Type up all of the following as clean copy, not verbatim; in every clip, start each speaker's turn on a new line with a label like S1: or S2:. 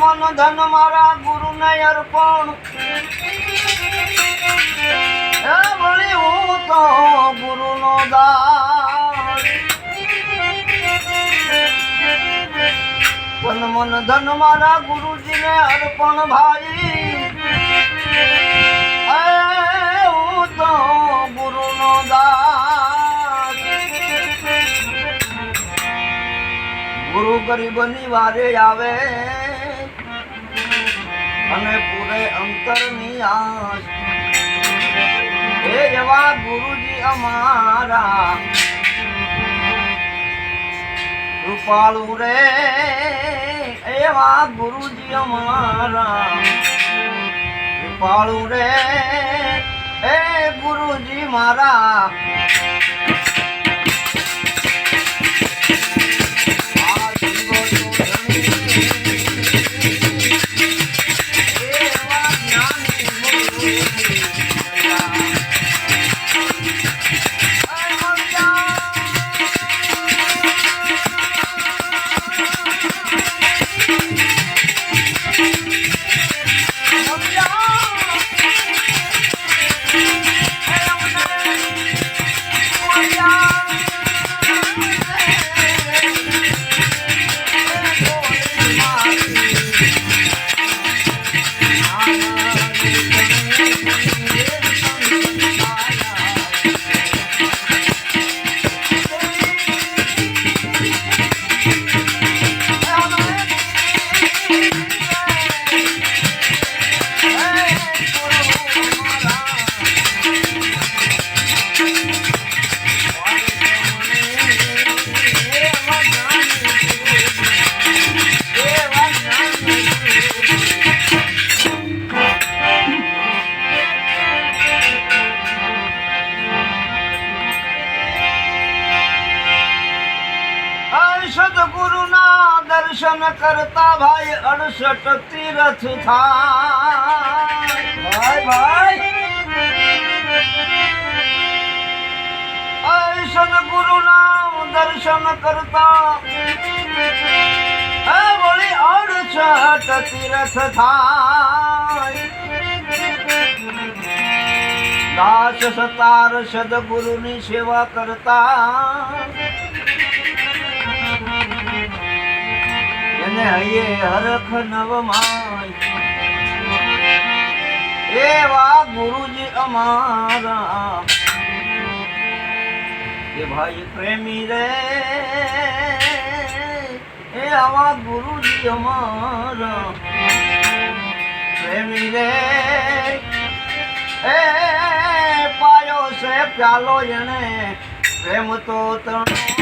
S1: મન ધન મારા ગુરુને અર્પણ હે વળી હું તો ગુરુનો દાસ તન મન ધન મારા ગુરુજીને અર્પણ ભાઈ હું તો ગુરુનો દાસ ગુરુ ગરીબની વારે આવે અને પૂરે અંતરની આશ એ એવા ગુરુજી અમારા કૃપાળુ રે એવા ગુરુજી અમારા કૃપાળુ રે એ ગુરુજી મારા સદગુરુના દર્શન કરતા ભાઈ 68 તીરથ થાય ભાઈ સદગુરુના દર્શન કરતા વળી 68 તીરથ થાય દાસ સતાર સદગુરુની સેવા કરતા એને હૈયે હરખ નવમાય એવા ગુરુજી અમારા કે ભાઈ પ્રેમી રે એ આવા ગુરુજી અમારા પ્રેમી રે એ પાયો છે પ્યાલો એને પ્રેમ તો તણો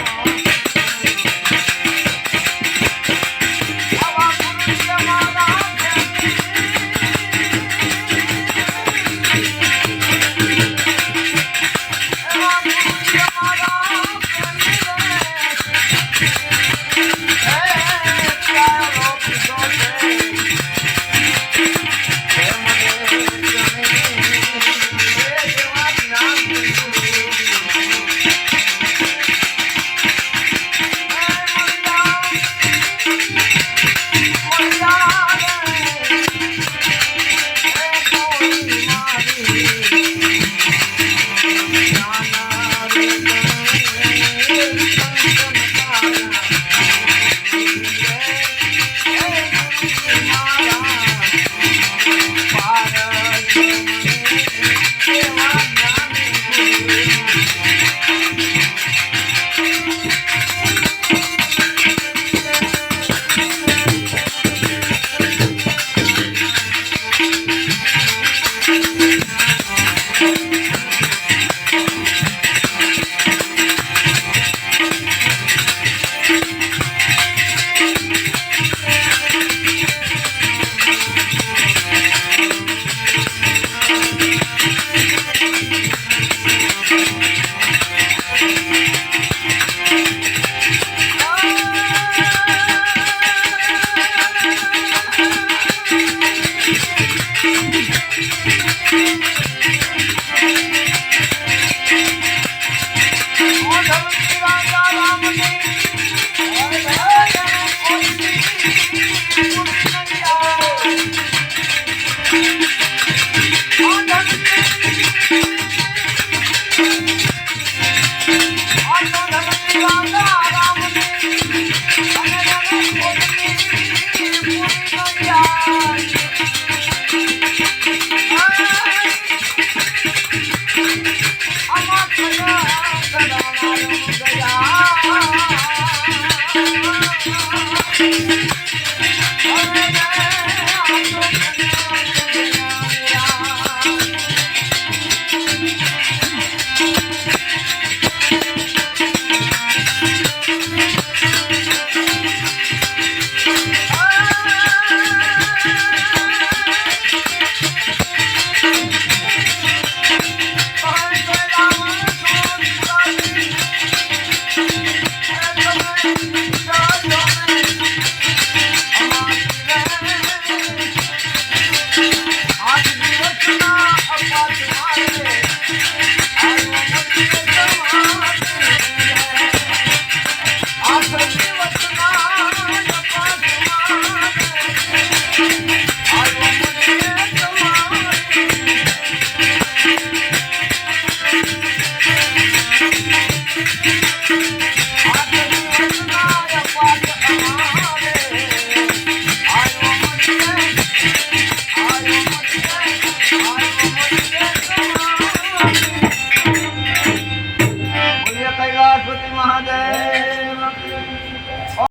S1: Yeah.